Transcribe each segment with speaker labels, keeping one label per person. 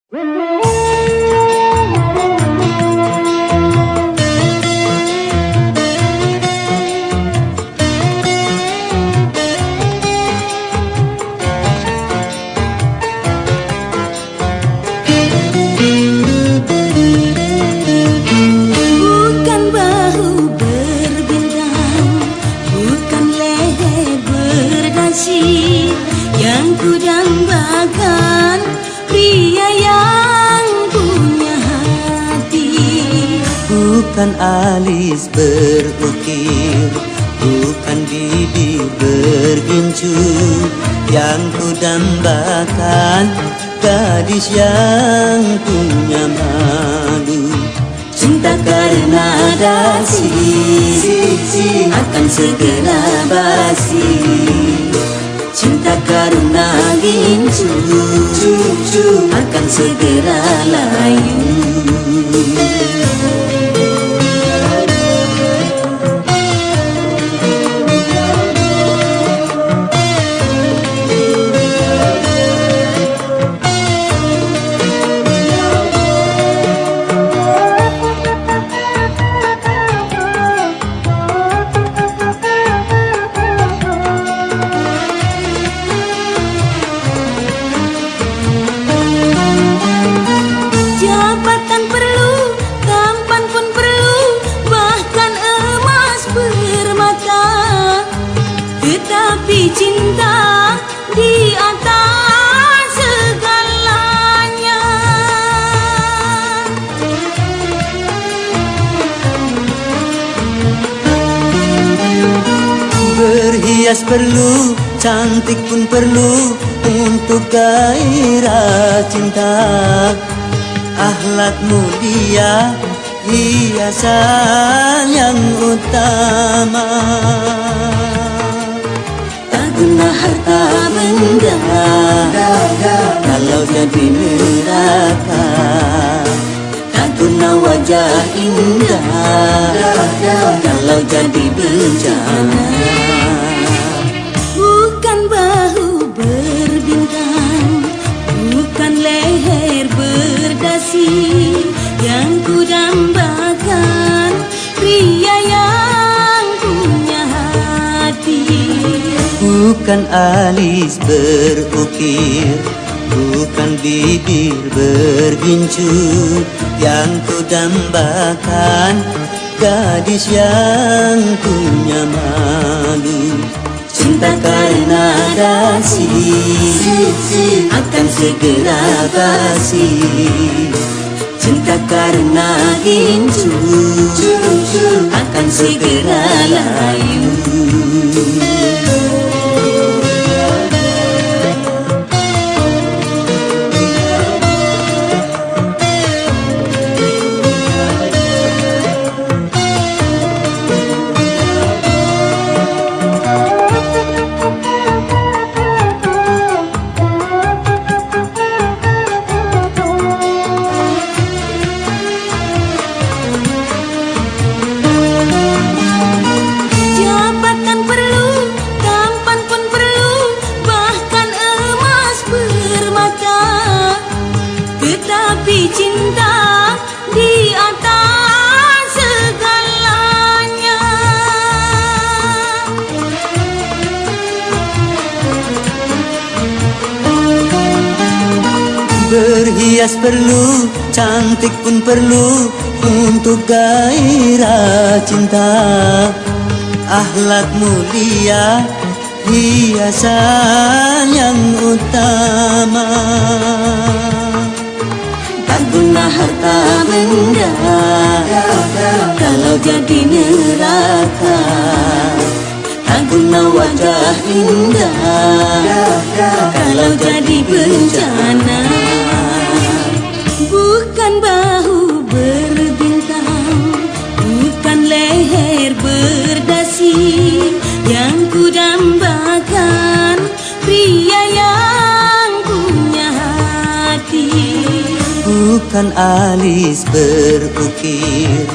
Speaker 1: Yang ku dambakan pria yang punya hati.
Speaker 2: Bukan alis berukir, bukan bibir bergincu. Yang ku dambakan gadis yang punya malu.
Speaker 1: Cinta karena dasi akan segera basi. Cinta karena gincu akan segera layu. Jabatan perlu, tampan pun perlu, bahkan emas permata. Tetapi cinta di atas segalanya.
Speaker 2: Berhias perlu, cantik pun perlu untuk gairah cinta. Akhlak mulia, hiasan yang utama.
Speaker 1: Tak guna harta benda kalau jadi neraka. Tak guna wajah indah kalau jadi bencana. Bukan bahu berbintang, bukan leher berdasi. Yang ku dambakan pria yang punya hati.
Speaker 2: Bukan alis berukir, bukan bibir bergincu. Yang ku dambakan gadis yang punya malu.
Speaker 1: Cinta karena dasi akan segera basi. Cinta karena gincu akan segera layu. Jabatan perlu, tampan pun perlu, bahkan emas permata. Tetapi cinta di atas segalanya.
Speaker 2: Berhias perlu, cantik pun perlu untuk gairah cinta. Akhlak mulia, hiasan yang utama.
Speaker 1: Tak guna harta benda kalau jadi neraka. Tak guna wajah indah kalau jadi bencana. Bukan bahu berbintang, bukan leher berdasi. Yang ku dambakan pria yang punya hati.
Speaker 2: Bukan alis berukir,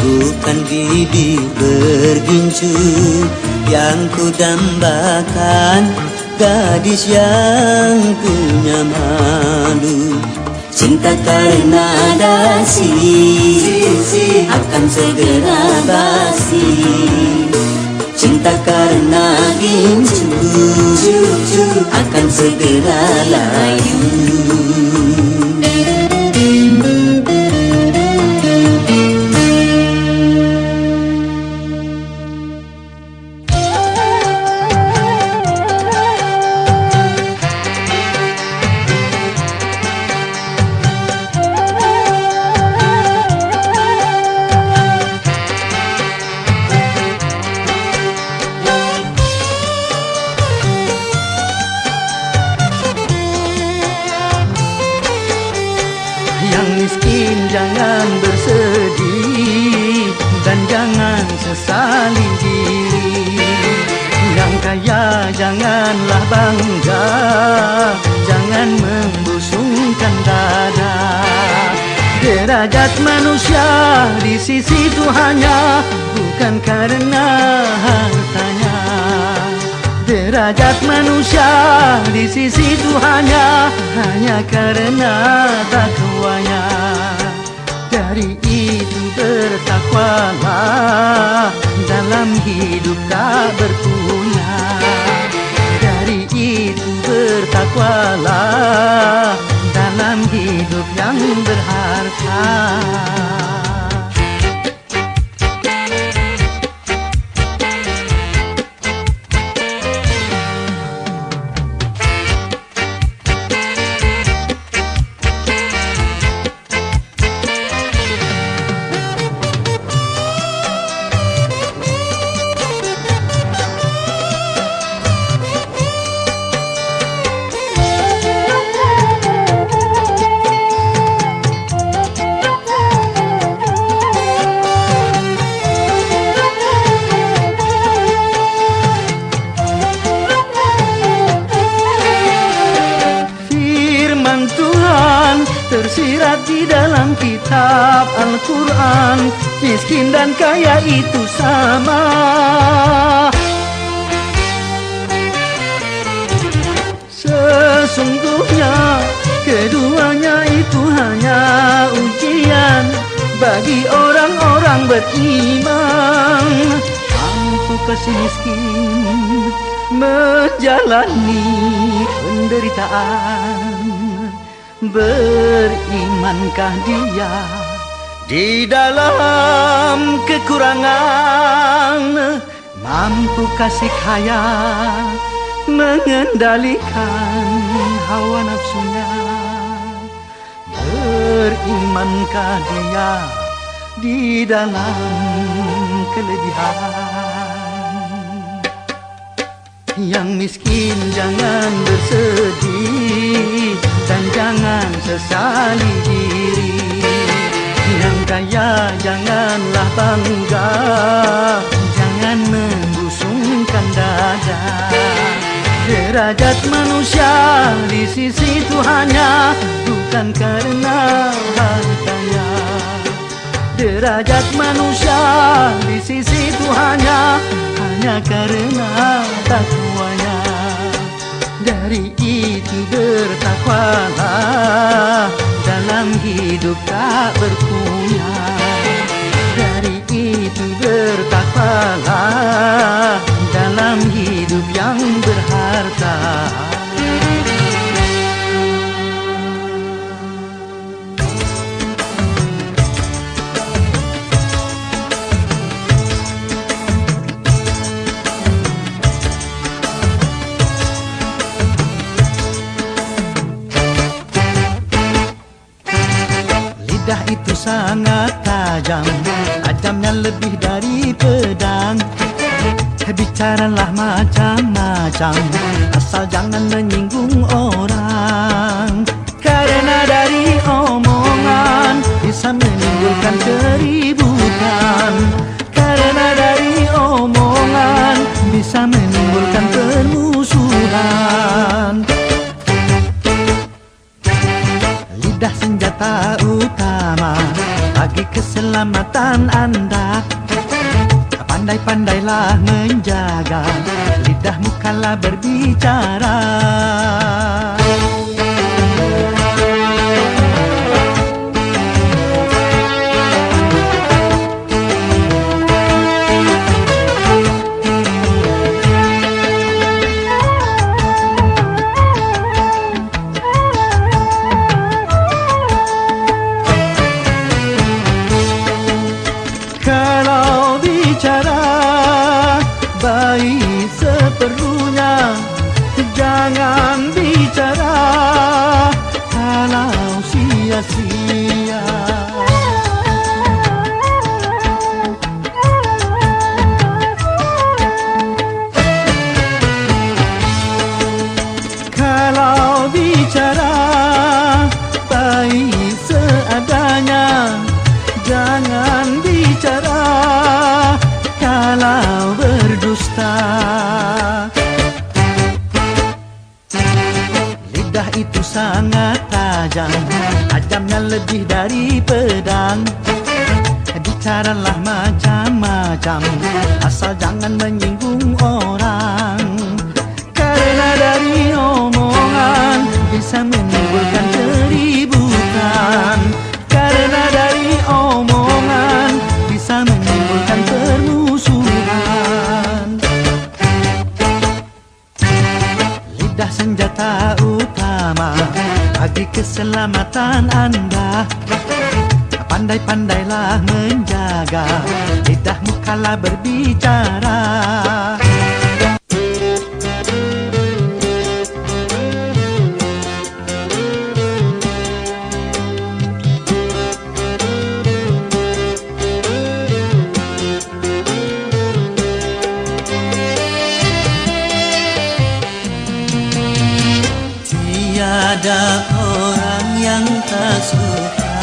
Speaker 2: bukan bibir bergincu. Yang ku dambakan gadis yang punya malu. Cinta karena dasi akan segera basi. Cinta karena gincu akan segera layu.
Speaker 3: Yang miskin jangan bersedih dan jangan sesali diri. Yang kaya janganlah bangga, jangan membusungkan dada. Derajat manusia di sisi Tuhannya bukan karena hartanya. Derajat manusia di sisi Tuhannya hanya karena takwanya. Dari itu bertakwalah dalam hidup tak berpunya. Dari itu bertakwalah dalam hidup yang berharta. Tersirat di dalam kitab Al-Quran, miskin dan kaya itu sama. Sesungguhnya keduanya itu hanya ujian bagi orang-orang beriman. Mampukah si miskin menjalani penderitaan? Berimankah dia di dalam kekurangan? Mampukah si kaya mengendalikan hawa nafsunya? Berimankah dia di dalam kelebihan? Yang miskin jangan bersedih dan jangan sesali diri. Yang kaya janganlah bangga, jangan membusungkan dada. Derajat manusia di sisi Tuhannya bukan karena hartanya. Derajat manusia di sisi Tuhannya hanya karena takwanya. Dari itu bertakwalah dalam hidup tak berpunya. Dari itu bertakwalah dalam hidup yang berharta. Lidah itu sangat tajam, tajamnya lebih dari pedang. Bicaralah macam-macam, asal jangan menyinggung orang. Karena dari omongan bisa menimbulkan keributan. Karena dari omongan bisa menimbulkan permusuhan. Lidah senjata utama bagi keselamatan Anda. Pandai-pandailah menjaga lidahmu kala berbicara. dengan lebih dari pedang. Bicaralah macam-macam, asal jangan menyinggung orang. Karena dari omongan bisa menimbulkan keributan. Karena dari omongan bisa menimbulkan permusuhan. Lidah senjata utama bagi keselamatan Anda. Pandai-pandailah menjaga lidahmu kala berbicara.
Speaker 2: Tiada orang yang tak suka,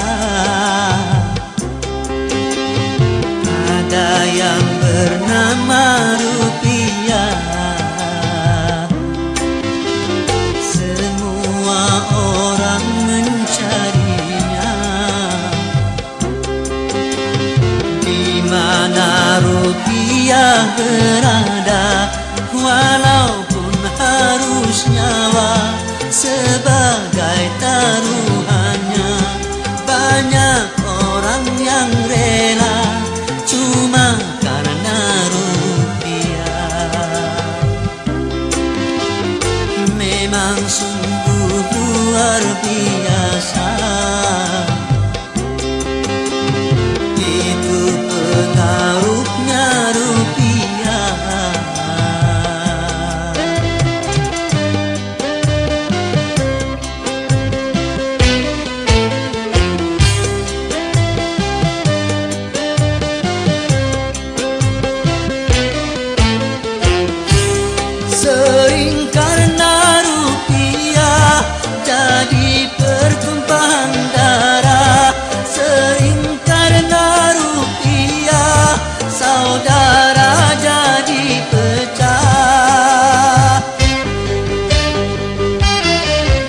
Speaker 2: ada yang bernama rupiah. Semua orang mencarinya. Di mana rupiah berada, walaupun harus nyawa sebagai taruhannya. Banyak orang yang rela cuma karena rupiah. Memang sungguh luar biasa, itu pengaruhnya rupiah. Sering karena rupiah jadi pertumpahan darah. Sering karena rupiah saudara jadi pecah.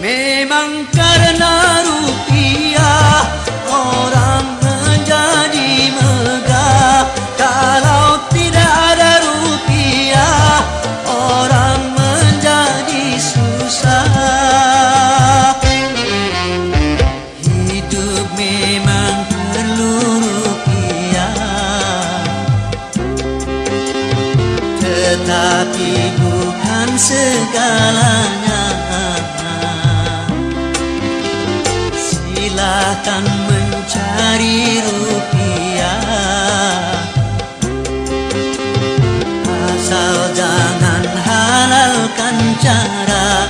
Speaker 2: Memang karena rupiah orang menjadi megah. Kalau tidak ada rupiah orang menjadi susah. Hidup memang perlu rupiah, tetapi bukan segalanya. Silakan mencari rupiah, asal jangan halalkan cara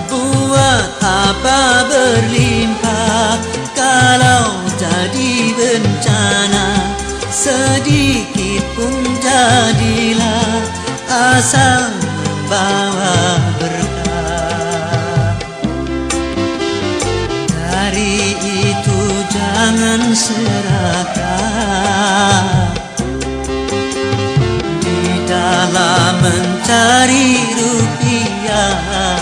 Speaker 2: buat apa berlimpah. Kalau jadi bencana sedikit pun jadilah, asal membawa berkah. Dari itu jangan serakah dalam mencari rupiah.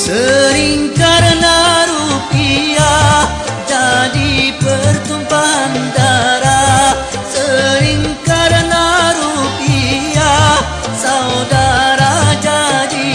Speaker 2: Sering karena rupiah jadi pertumpahan darah. Sering karena rupiah saudara jadi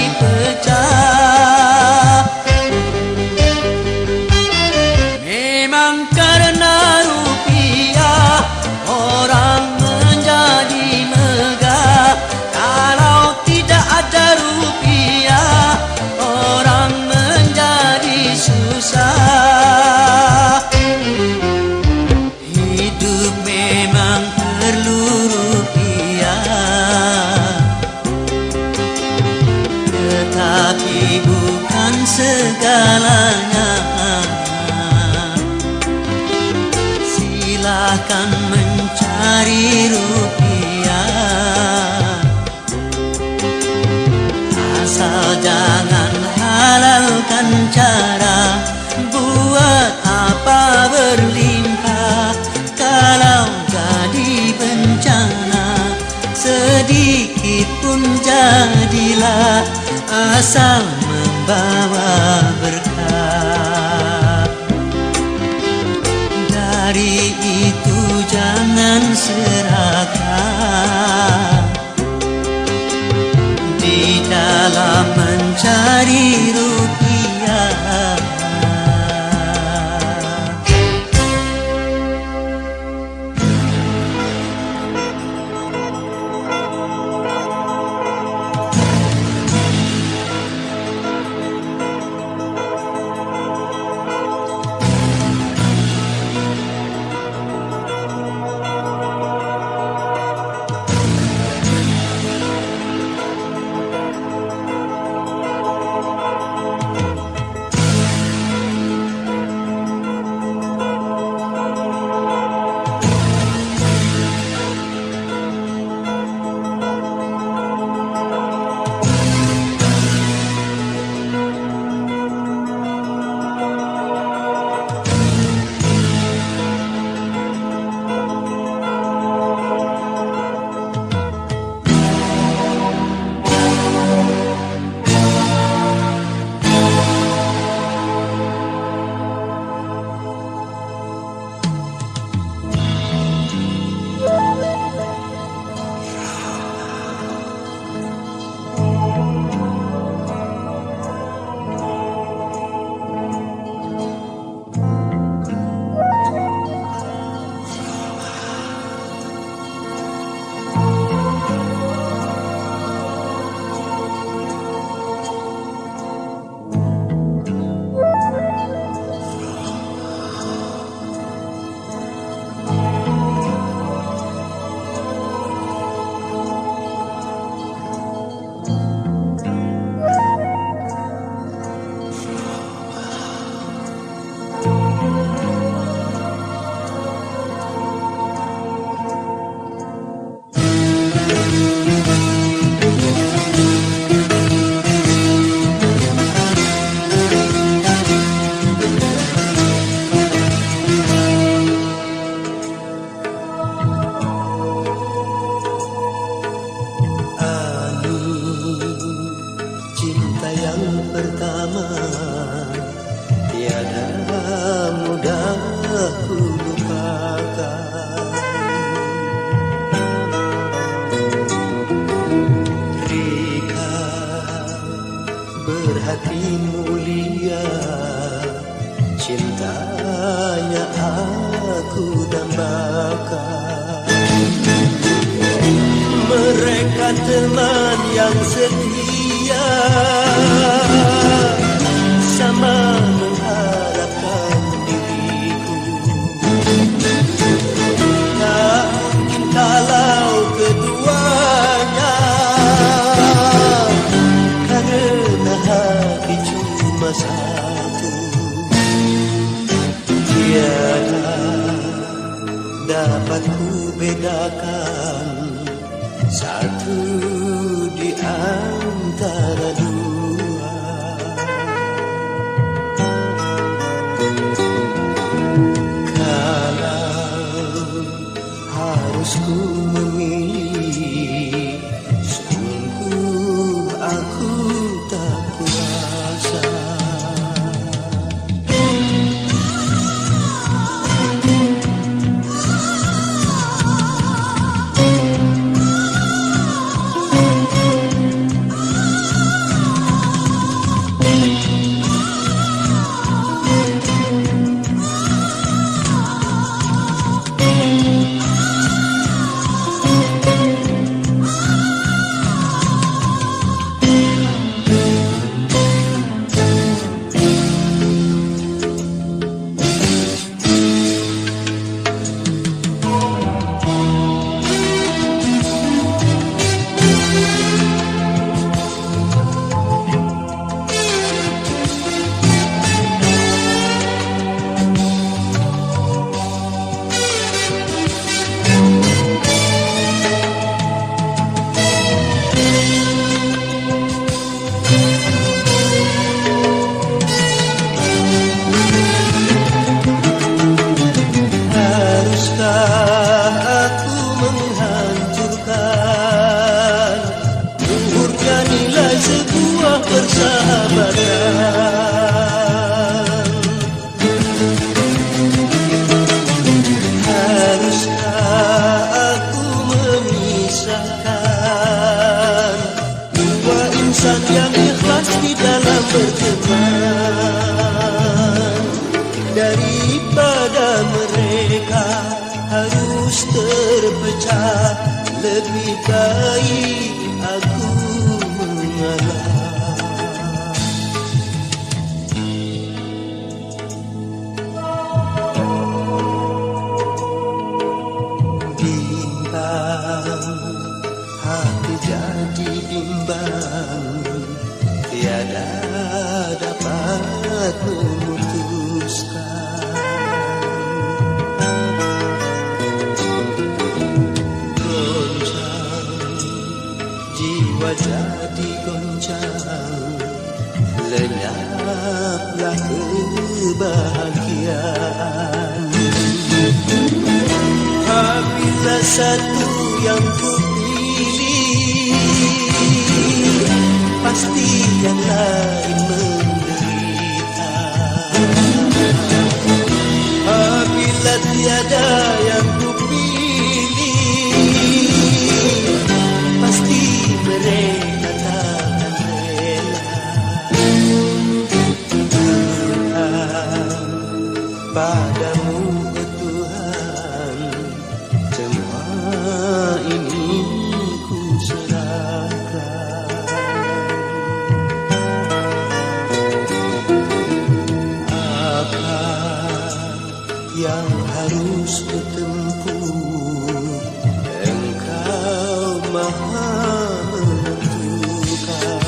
Speaker 2: asal membawa berkah. Dari itu jangan serakah di dalam mencari rupiah.
Speaker 4: pertama tiada mudah ku lupakan. Rika berhati mulia, cintanya aku dambakan. Mereka teman yang setia, sama mengharapkan diriku. Tak mungkin kalau keduanya, karena hati cuma satu. Tiada dapat ku bedakan satu di antara dua. Kalau harus ku memilih, sungguh aku tak kuasa. daripada mereka harus terpecah. Lebih baik aku mengalah. Bimbang, hati jadi bimbang, tiada dapat memutuskan. Jiwa jadi goncang, lenyaplah kebahagiaan. Apabila satu yang ku pilih, pasti yang lain menderita. Apabila tiada yang ku pilih, pasti mereka takkan rela. Tuhan, padamu Tuhan, semua ini ku serahkan. Apa yang harus kutempuh, Engkau Maha menentukan.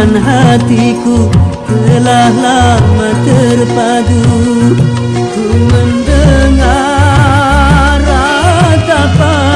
Speaker 2: dan hatiku telah lama terpadu. Ku mendengar ratapanmu.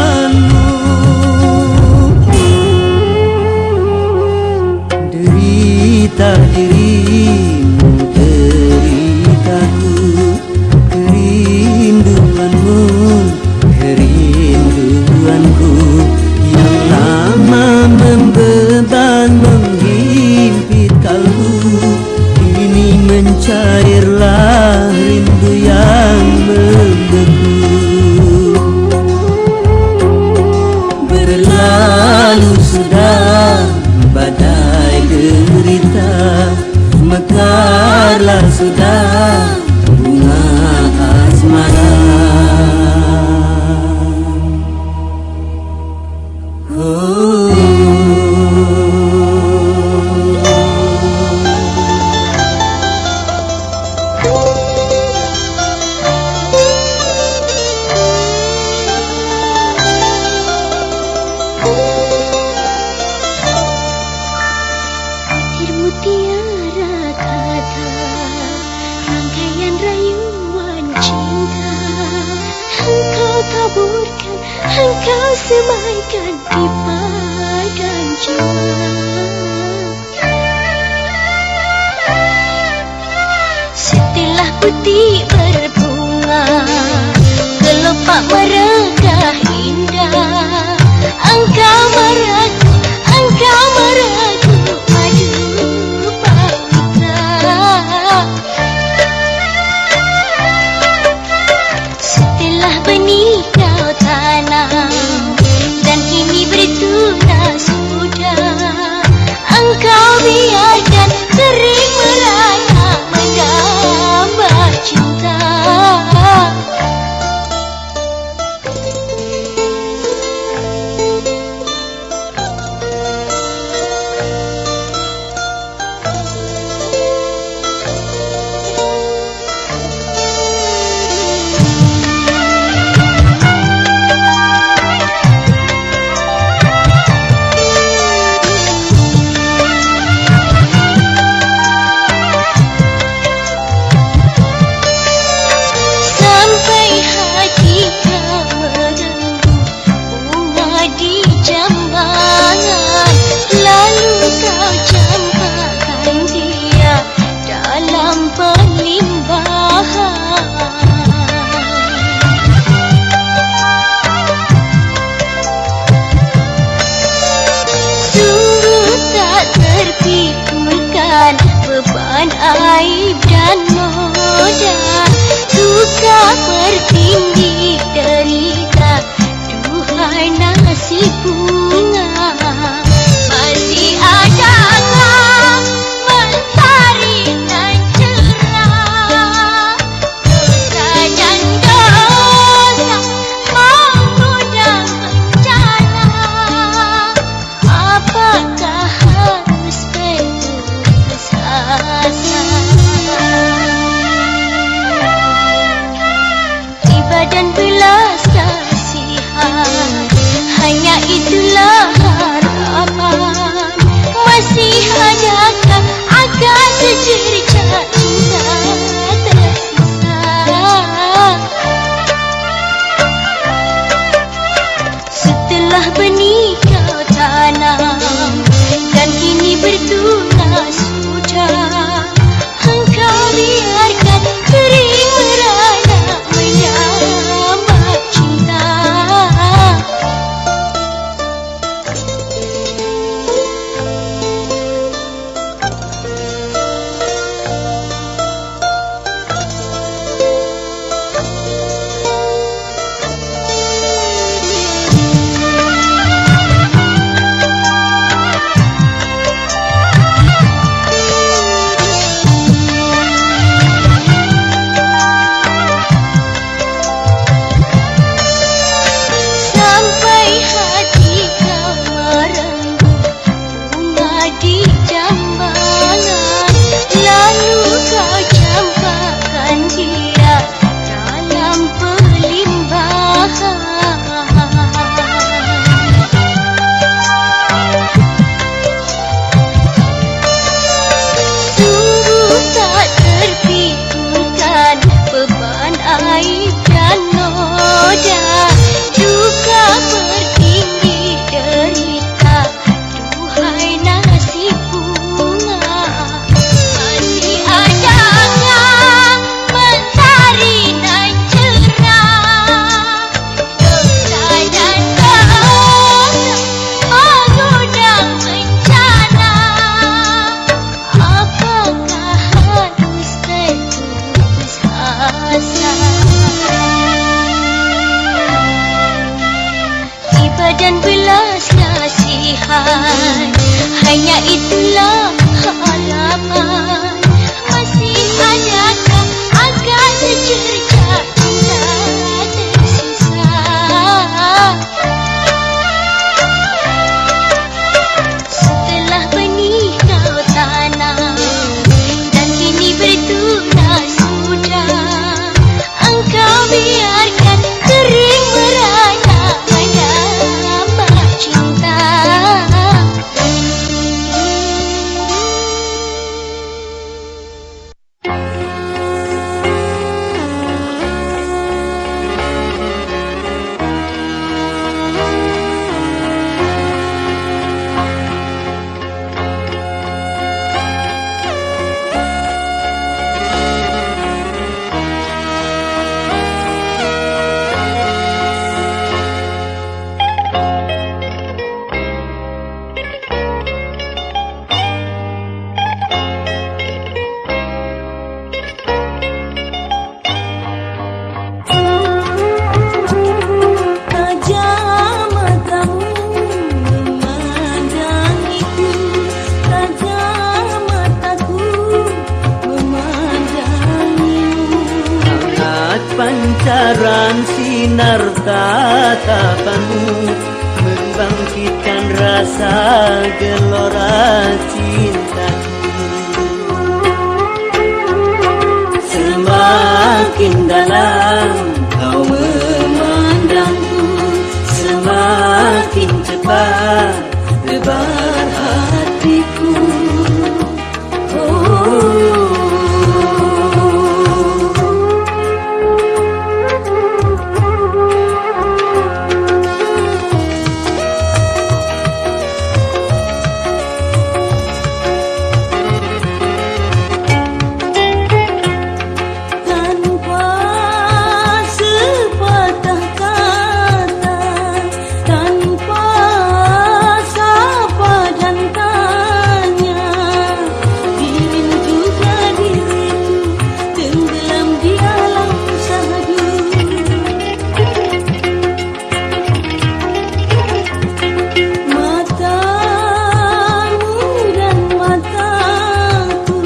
Speaker 2: cairlah rindu yang membeku. Berlalu sudah badai derita, mekarlah sudah bunga asmara.
Speaker 5: Mutiara kata, rangkaian rayuan cinta, engkau taburkan, engkau semaikan di badan jiwa. Setelah putih berbunga, kelopak meregah indah, engkau meragu, engkau meragu. Setelah benih kau tanam dan kini bertunas sudah, engkau biarkan kering merana mendamba cinta. Beban aib dan noda, duka bertindih derita, duhai nasib bunga. Masih adakah mentari dan cerah, dosa dan dosa mampu dan bencana. Apakah harus ibadah dan belas kasihan, hanya itulah hanya itulah harapan. Masih adakah agar secerca cinta tersisa? Setelah benih kau tanam dan kini bertunas sudah, engkau biarkan kering merana menambah cinta.
Speaker 1: Tajam matamu memandangiku, tajam mataku memandangimu.
Speaker 2: Hangat pancaran sinar tatapanmu membangkitkan rasa gelora cintaku. Semakin dalam kau memandangku, semakin cepat lebar hatiku.
Speaker 1: Tanpa sepatah kata, tanpa sapa dan tanya, dirimu juga diriku tenggelam di alam syahdu. Matamu dan mataku,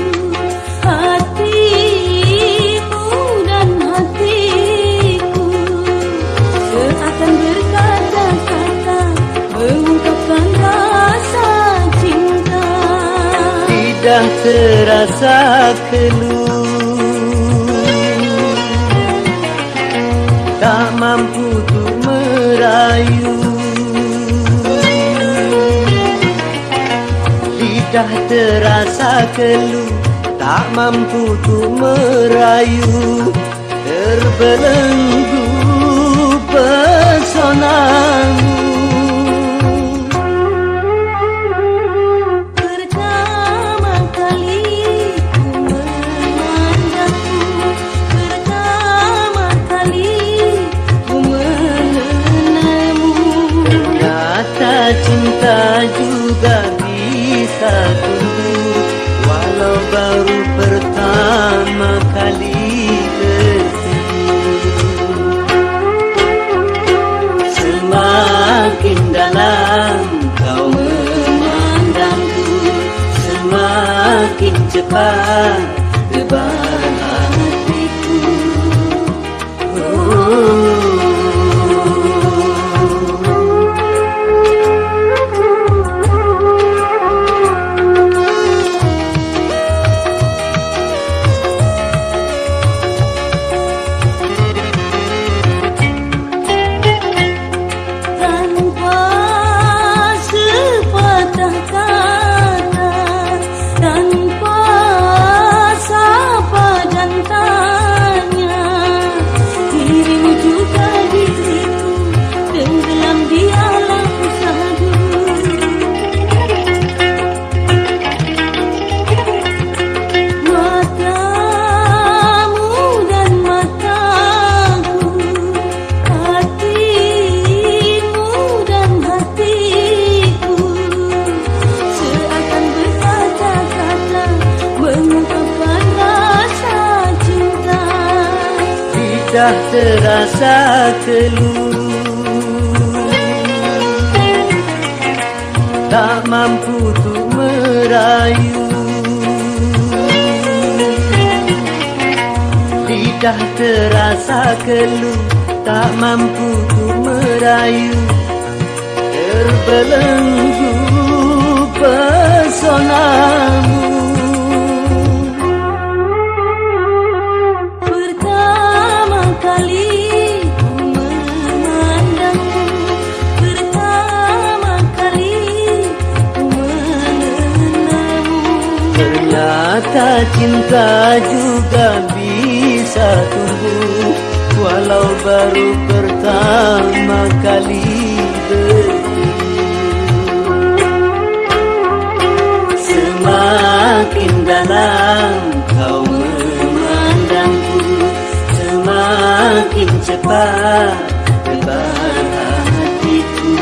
Speaker 1: hatimu dan hatiku, seakan berkata-kata mengungkapkan rasa cinta.
Speaker 2: Tidak terasa keluh, tak mampu untuk merayu. Lidah terasa keluh, tak mampu untuk merayu. Terbelenggu pesonamu.
Speaker 1: Pertama kali ku memandangmu, pertama kali ku mengenalmu.
Speaker 2: Ternyata cinta juga bisa tumbuh, walau baru pertama kali bertemu. Semakin dalam kau memandangku, semakin cepat lebar hatiku. Tanpa sepatah kata, tanpa sapa dan tanya, dirimu juga diriku tenggelam di alam syahdu. Matamu dan mataku, hatimu dan hatiku, seakan berkata-kata mengungkapkan rasa cinta. Tidak terasa keluh, tak mampu untuk
Speaker 3: merayu. Lidah terasa keluh, tak mampu ku merayu. Terbelenggu pesonamu.
Speaker 1: Pertama kali ku memandangmu, pertama kali ku mengenalmu.
Speaker 3: Ternyata cinta juga bisa tumbuh, walau baru pertama kali bertemu. Semakin dalam kau memandangku, semakin cepat terbang hatiku.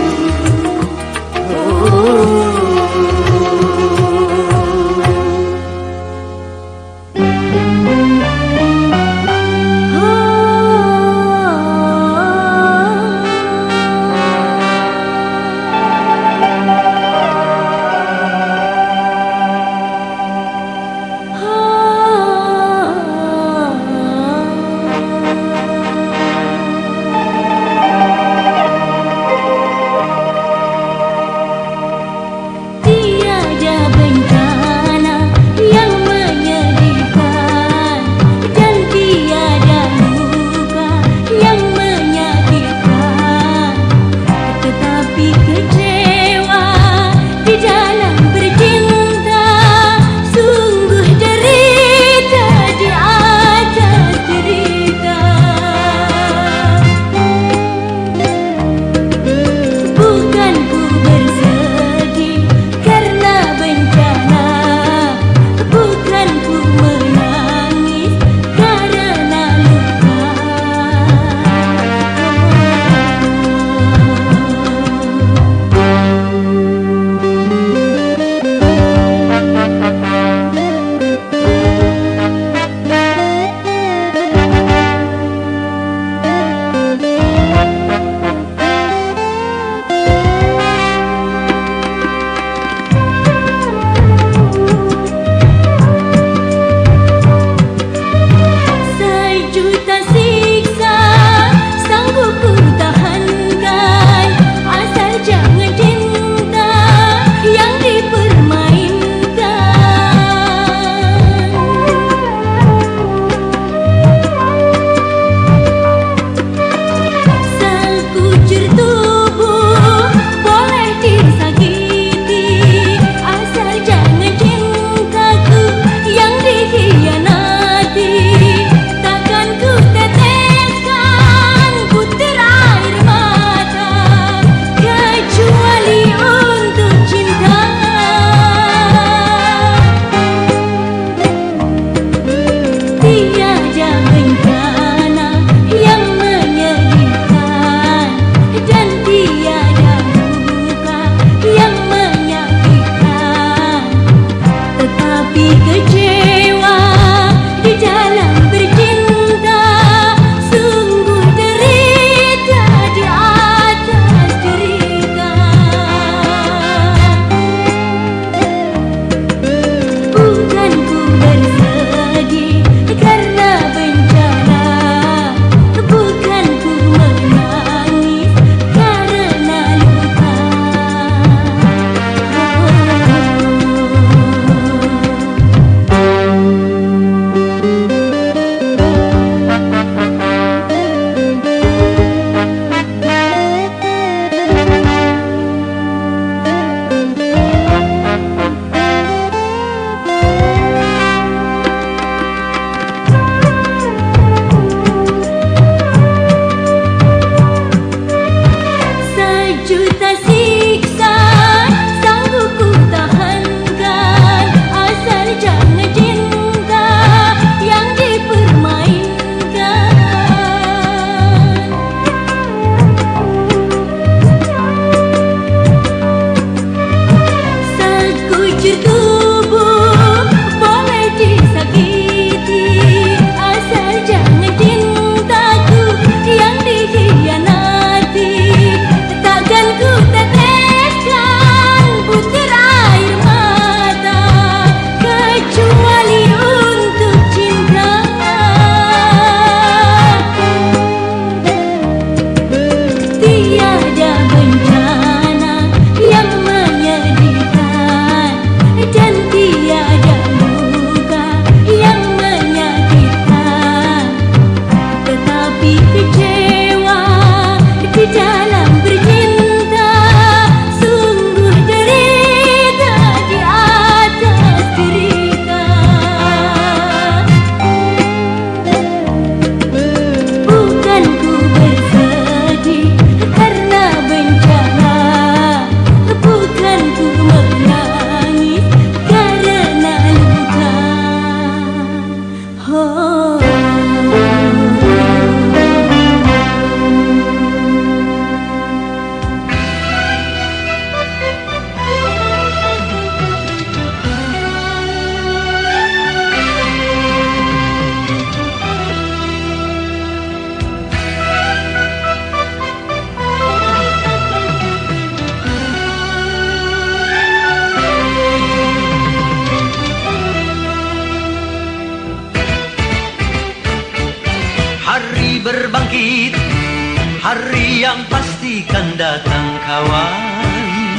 Speaker 3: datang kawan.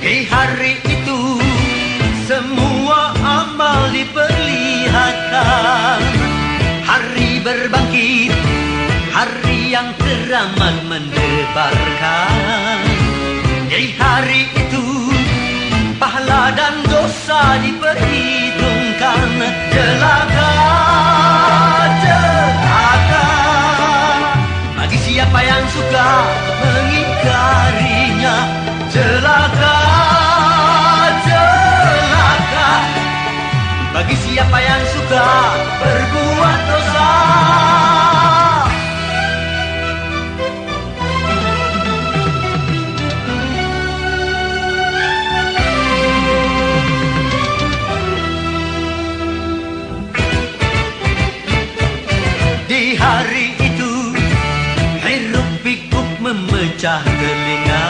Speaker 3: Di hari itu semua amal diperlihatkan. Hari berbangkit, hari yang teramat mendebarkan. Di hari itu pahala dan dosa diperhitungkan. Celaka, celaka bagi siapa yang suka mengingkarinya. Celaka, celaka bagi siapa yang suka berbuat dosa. Di hari itu hiruk pikuk memecah telinga.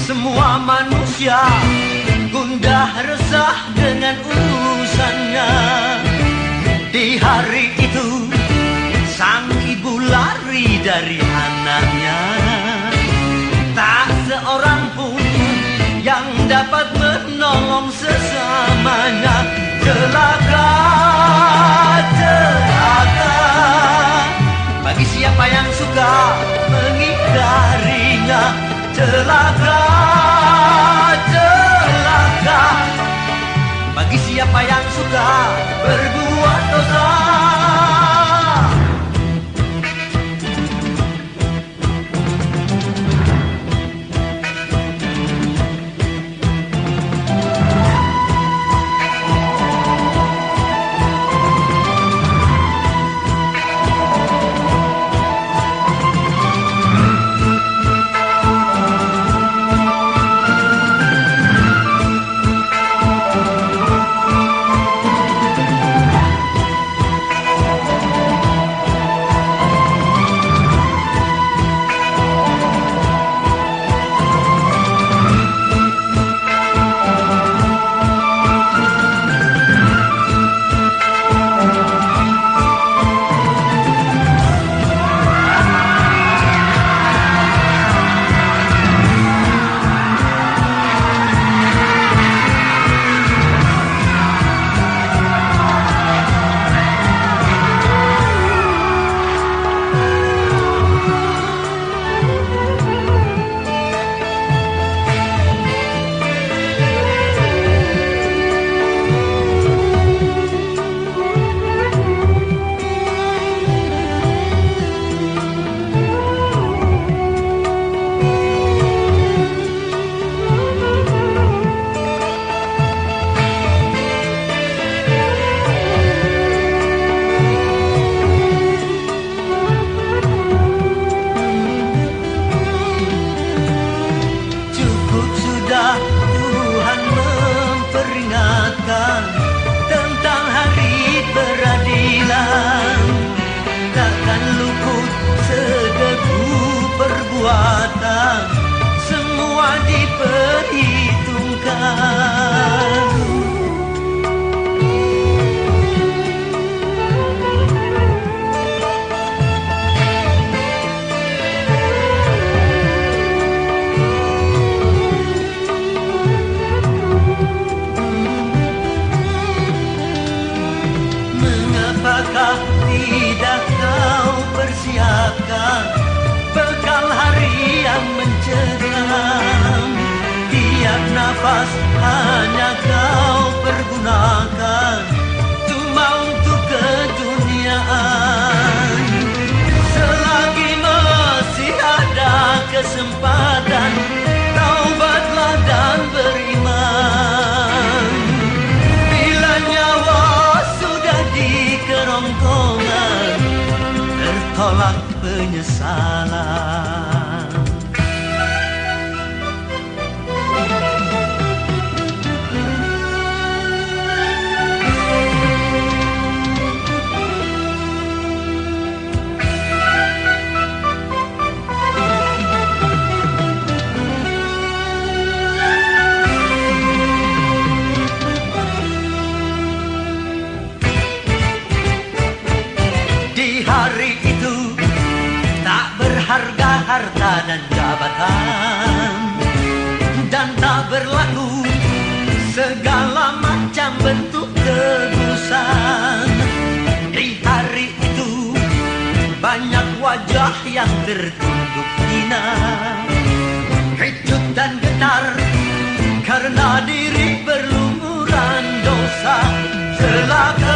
Speaker 3: Semua manusia gundah resah dengan urusannya. Di hari itu sang ibu lari dari anaknya. Tak seorang pun yang dapat menolong sesamanya. Celaka, celaka bagi siapa yang suka mengingkarinya. Celaka, celaka bagi siapa yang suka berbuat dosa. Tuhan memperingatkan tentang hari peradilan. Takkan luput sedebu perbuatan, semua diperhitungkan. Apakah tidak kau persiapkan bekal hari yang mencekam? Tiap nafas hanya kau pergunakan cuma untuk keduniaan. Selagi masih ada kesempatan, taubatlah dan beriman. Bila nyawa sudah di kerongkongan, tertolak penyesalan. Di hari itu tak berharap berlaku segala macam bentuk tegusan. Di hari itu banyak wajah yang tertunduk hina, kecut dan getar karena diri berlumuran dosa. Celaka